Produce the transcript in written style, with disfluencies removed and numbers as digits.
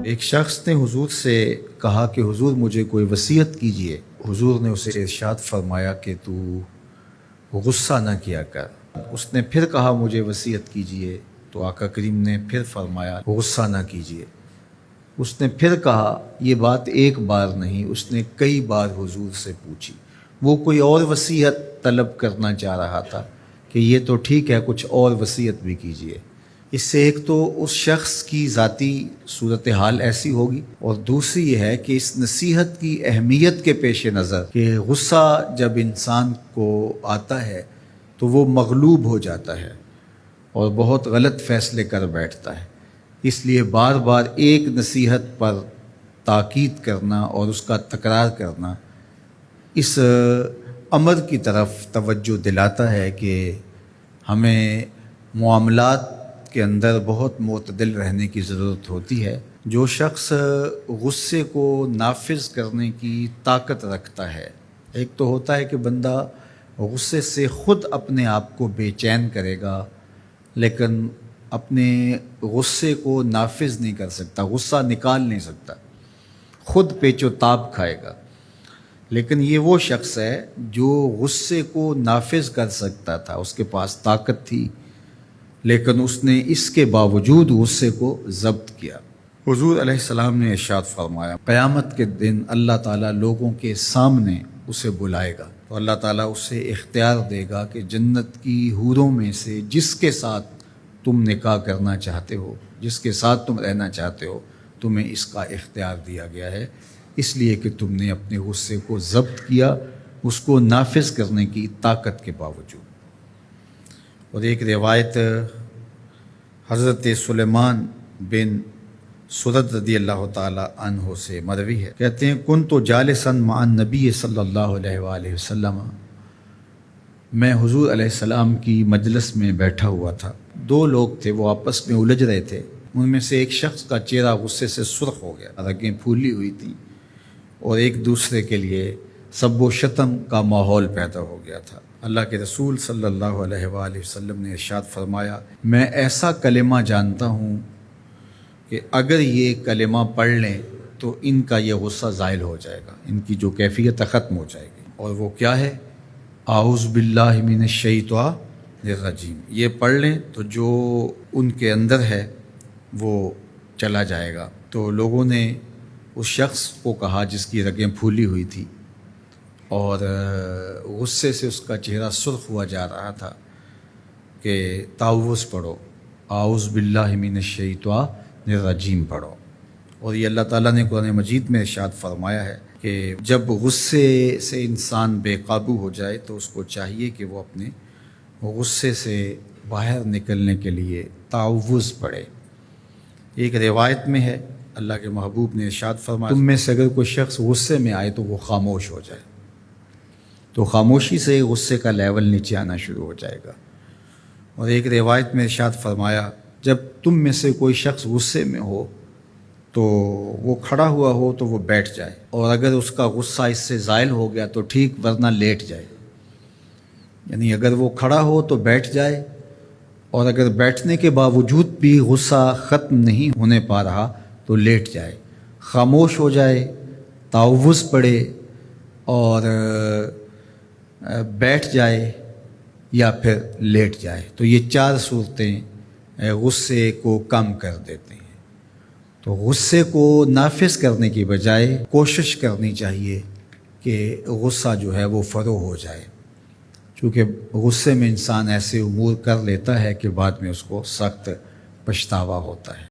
ایک شخص نے حضور سے کہا کہ حضور مجھے کوئی وصیت کیجئے۔ حضور نے اسے ارشاد فرمایا کہ تو غصہ نہ کیا کر۔ اس نے پھر کہا مجھے وصیت کیجئے، تو آقا کریم نے پھر فرمایا غصہ نہ کیجئے۔ اس نے پھر کہا، یہ بات ایک بار نہیں، اس نے کئی بار حضور سے پوچھی۔ وہ کوئی اور وصیت طلب کرنا چاہ رہا تھا کہ یہ تو ٹھیک ہے، کچھ اور وصیت بھی کیجئے۔ اس سے ایک تو اس شخص کی ذاتی صورتحال ایسی ہوگی، اور دوسری یہ ہے کہ اس نصیحت کی اہمیت کے پیش نظر کہ غصہ جب انسان کو آتا ہے تو وہ مغلوب ہو جاتا ہے اور بہت غلط فیصلے کر بیٹھتا ہے۔ اس لیے بار بار ایک نصیحت پر تاکید کرنا اور اس کا تکرار کرنا اس امر کی طرف توجہ دلاتا ہے کہ ہمیں معاملات کے اندر بہت معتدل رہنے کی ضرورت ہوتی ہے۔ جو شخص غصے کو نافذ کرنے کی طاقت رکھتا ہے، ایک تو ہوتا ہے کہ بندہ غصے سے خود اپنے آپ کو بے چین کرے گا، لیکن اپنے غصے کو نافذ نہیں کر سکتا، غصہ نکال نہیں سکتا، خود پیچ و تاب کھائے گا۔ لیکن یہ وہ شخص ہے جو غصے کو نافذ کر سکتا تھا، اس کے پاس طاقت تھی، لیکن اس نے اس کے باوجود غصے کو ضبط کیا۔ حضور علیہ السلام نے ارشاد فرمایا، قیامت کے دن اللہ تعالیٰ لوگوں کے سامنے اسے بلائے گا، تو اللہ تعالیٰ اسے اختیار دے گا کہ جنت کی حوروں میں سے جس کے ساتھ تم نکاح کرنا چاہتے ہو، جس کے ساتھ تم رہنا چاہتے ہو، تمہیں اس کا اختیار دیا گیا ہے، اس لیے کہ تم نے اپنے غصے کو ضبط کیا، اس کو نافذ کرنے کی طاقت کے باوجود۔ اور ایک روایت حضرت سلیمان بن سرد رضی اللہ تعالی عنہ سے مروی ہے، کہتے ہیں کنت جالسا مع النبی صلی اللہ علیہ وآلہ وسلم، میں حضور علیہ السلام کی مجلس میں بیٹھا ہوا تھا۔ دو لوگ تھے، وہ آپس میں الجھ رہے تھے۔ ان میں سے ایک شخص کا چہرہ غصے سے سرخ ہو گیا، رگیں پھولی ہوئی تھیں، اور ایک دوسرے کے لیے سب و شتم کا ماحول پیدا ہو گیا تھا۔ اللہ کے رسول صلی اللہ علیہ وآلہ وسلم نے ارشاد فرمایا، میں ایسا کلمہ جانتا ہوں کہ اگر یہ کلمہ پڑھ لیں تو ان کا یہ غصہ زائل ہو جائے گا، ان کی جو کیفیت ختم ہو جائے گی۔ اور وہ کیا ہے؟ اعوذ باللہ من الشیطان الرجیم۔ یہ پڑھ لیں تو جو ان کے اندر ہے وہ چلا جائے گا۔ تو لوگوں نے اس شخص کو کہا جس کی رگیں پھولی ہوئی تھی اور غصے سے اس کا چہرہ سرخ ہوا جا رہا تھا کہ تعوذ پڑھو، اعوذ باللہ من الشیطان الرجیم پڑھو۔ اور یہ اللہ تعالیٰ نے قرآن مجید میں ارشاد فرمایا ہے کہ جب غصے سے انسان بے قابو ہو جائے تو اس کو چاہیے کہ وہ اپنے غصے سے باہر نکلنے کے لیے تعوذ پڑھے۔ ایک روایت میں ہے، اللہ کے محبوب نے ارشاد فرمایا، تم میں سے اگر کوئی شخص غصے میں آئے تو وہ خاموش ہو جائے، تو خاموشی سے غصے کا لیول نیچے آنا شروع ہو جائے گا۔ اور ایک روایت میں ارشاد فرمایا، جب تم میں سے کوئی شخص غصے میں ہو تو وہ کھڑا ہوا ہو تو وہ بیٹھ جائے، اور اگر اس کا غصہ اس سے زائل ہو گیا تو ٹھیک، ورنہ لیٹ جائے۔ یعنی اگر وہ کھڑا ہو تو بیٹھ جائے، اور اگر بیٹھنے کے باوجود بھی غصہ ختم نہیں ہونے پا رہا تو لیٹ جائے، خاموش ہو جائے، تعوذ پڑھے اور بیٹھ جائے، یا پھر لیٹ جائے۔ تو یہ چار صورتیں غصے کو کم کر دیتے ہیں۔ تو غصے کو نافذ کرنے کی بجائے کوشش کرنی چاہیے کہ غصہ جو ہے وہ فروغ ہو جائے، چونکہ غصے میں انسان ایسے امور کر لیتا ہے کہ بعد میں اس کو سخت پچھتاوا ہوتا ہے۔